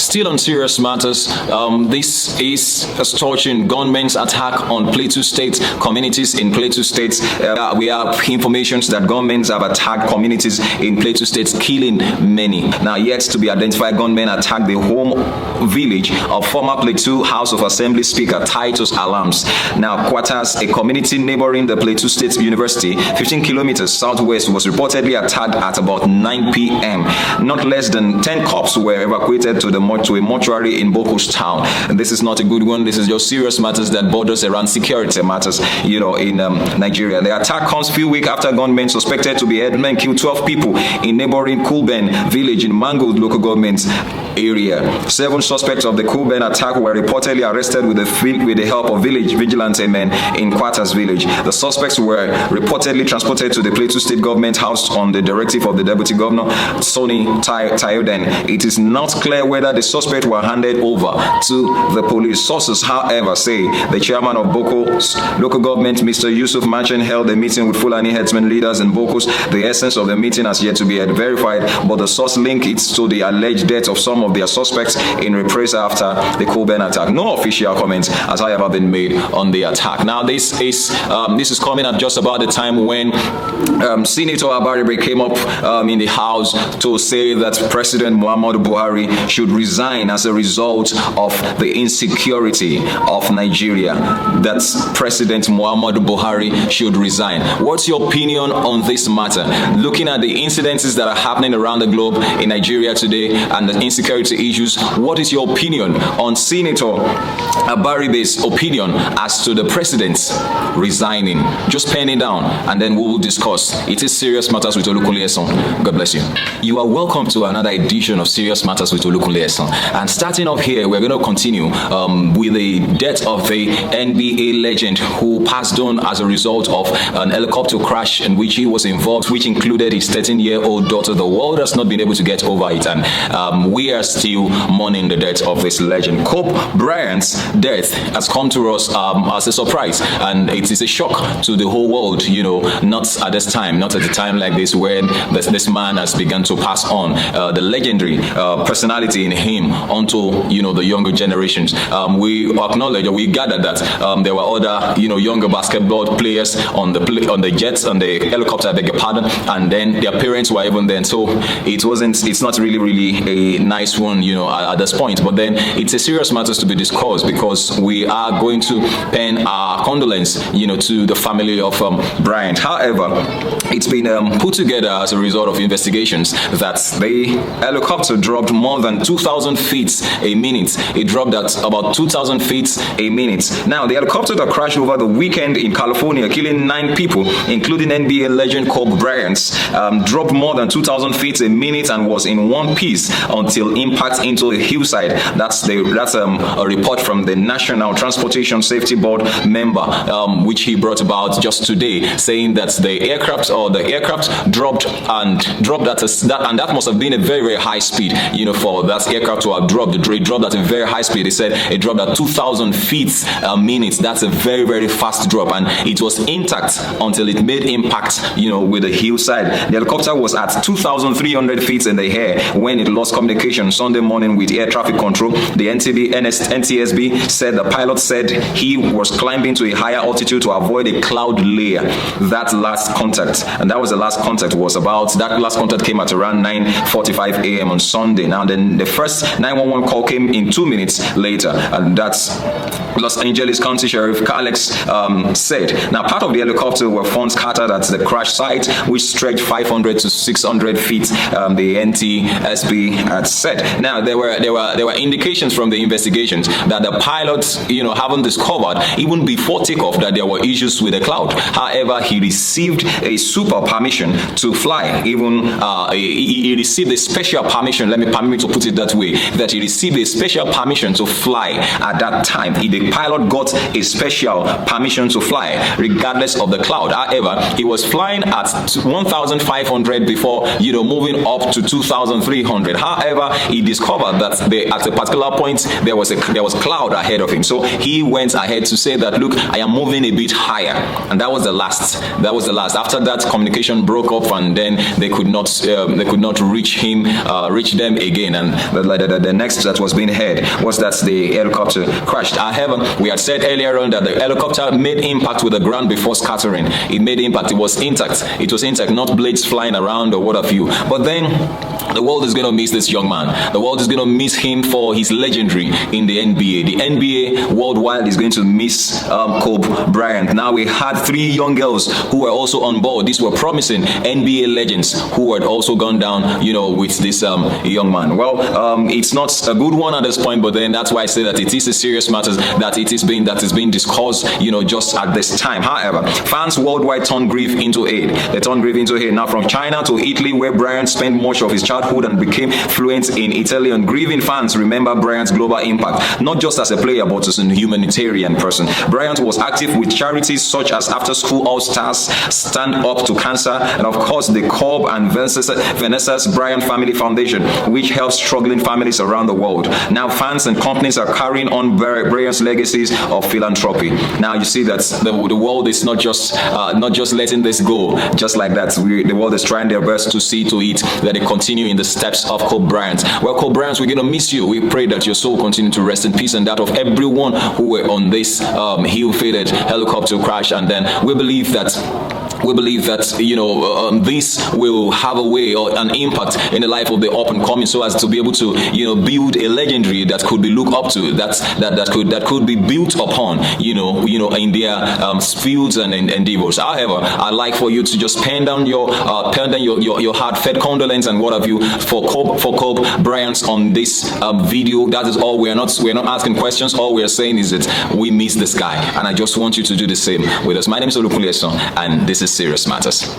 Still on serious matters, this is a scorching gunmen's attack on Plateau State communities in Plateau State. We have information that gunmen have attacked communities in Plateau State, killing many. Now, yet to be identified, gunmen attacked the home village of former Plateau House of Assembly Speaker Titus Alams. Now, Quarters, a community neighboring the Plateau State University, 15 kilometers southwest, was reportedly attacked at about 9 p.m. Not less than 10 cops were evacuated to a mortuary in Boko's town. And this is not a good one. This is just serious matters that borders around security matters, in Nigeria. The attack comes a few weeks after gunmen suspected to be headmen killed 12 people in neighboring Kulben village in Mango local government area. 7 suspects of the Kulben attack were reportedly arrested with the help of village vigilante men in Quarters village. The suspects were reportedly transported to the Plateau State government house on the directive of the Deputy Governor, Sonny Tayoden. It is not clear whether the suspects were handed over to the police. Sources, however, say the chairman of Boko's local government, Mr. Yusuf Machen, held a meeting with Fulani headsmen leaders in Boko's. The essence of the meeting has yet to be verified, but the source linked it to the alleged death of some of their suspects in reprisal after the Kulben attack. No official comments has however been made on the attack. Now, this is coming at just about the time when Senator Abaribe came up in the House to say that President Muhammadu Buhari should resign as a result of the insecurity of Nigeria. That's President Muhammadu Buhari should resign. What's your opinion on this matter? Looking at the incidences that are happening around the globe in Nigeria today and the insecurity issues, what is your opinion on Senator Abaribe's opinion as to the president resigning? Just pen it down and then we will discuss. It is Serious Matters with Olukunle Eson. God bless you. You are welcome to another edition of Serious Matters with Olukunle Eson. And starting off here, we're going to continue with the death of the NBA legend who passed on as a result of an helicopter crash in which he was involved, which included his 13-year-old daughter. The world has not been able to get over it, and we are still mourning the death of this legend. Bryan's death has come to us as a surprise, and it is a shock to the whole world, not at this time, not at a time like this when this man has begun to pass on the legendary personality in him onto, the younger generations. We acknowledge, or we gathered that there were other, younger basketball players on the jets, on the helicopter, I beg your pardon, and then their parents were even there. So it's not really a nice one, at this point. But then it's a serious matter to be discussed because we are going to pen our condolence, to the family of Bryan. However, it's been put together as a result of investigations that the helicopter dropped more than 2,000 feet a minute. It dropped at about 2,000 feet a minute. Now, the helicopter that crashed over the weekend in California, killing 9 people, including NBA legend Kobe Bryant, dropped more than 2,000 feet a minute and was in one piece until impact into a hillside. That's a report from the National Transportation Safety Board member, which he brought about just today, saying that the aircraft dropped and that must have been a very, very high speed, for that aircraft to have dropped. It dropped at a very high speed. They said it dropped at 2,000 feet a minute. That's a very, very fast drop, and it was intact until it made impact, with the hillside. The helicopter was at 2,300 feet in the air when it lost communication Sunday morning with air traffic control. The NTSB said the pilot said he was climbing to a higher altitude to avoid a cloud layer. That last contact came at around 9:45 a.m. on Sunday. Now, then the first 911 call came in 2 minutes later, and that's Los Angeles County Sheriff Alex said. Now, part of the helicopter were found scattered at the crash site, which stretched 500 to 600 feet. The NTSB had said. Now, there were indications from the investigations that the pilots, haven't discovered even before takeoff that there were issues with the cloud. However, he received a super permission to fly. Even he received a special permission. Permit me to put it that way. That he received a special permission to fly at that time. The pilot got a special permission to fly, regardless of the cloud. However, he was flying at 1,500 before, moving up to 2,300. However, he discovered that at a particular point there was cloud ahead of him. So he went ahead to say that, look, I am moving a bit higher, and that was the last. After that, communication broke up, and then they could not reach them again. And the next that was being heard was that the helicopter crashed. However, we had said earlier on that the helicopter made impact with the ground before scattering. It made impact. It was intact. It was intact, not blades flying around or what have you. But then the world is going to miss this young man. The world is going to miss him for his legendary in the NBA. The NBA worldwide is going to miss Kobe Bryant. Now, we had 3 young girls who were also on board. These were promising NBA legends who had also gone down, with this young man. Well, it's not a good one at this point, but then that's why I say that it is a serious matter that is being discussed, just at this time. However, fans worldwide turned grief into aid. They turned grief into aid. Now, from China to Italy, where Bryant spent much of his childhood and became fluent in Italian, grieving fans remember Bryant's global impact, not just as a player, but as a humanitarian person. Bryant was active with charities such as After School All Stars, Stand Up to Cancer, and of course the Cobb and Vanessa's Bryan Family Foundation, which helps struggling families around the world. Now, fans and companies are carrying on Bryant's legacies of philanthropy. Now, you see that the world is not just letting this go just like that. The world is trying their best to see to it that they continue in the steps of Kobe Bryant. Well, Kobe Bryant, we're going to miss you. We pray that your soul continue to rest in peace, and that of everyone who were on this ill-fated helicopter crash. And then we believe that this will have a way or an impact in the life of the up and coming, so as to be able to build a legendary that could be looked up to, that could be built upon in their fields and endeavors. However, I'd like for you to just pen down your heartfelt condolence and what have you for Kobe Bryant on this video. That is all. We're not asking questions. All we're saying is that we miss this guy, and I just want you to do the same with us. My name is Olukunle, and this is Serious Matters.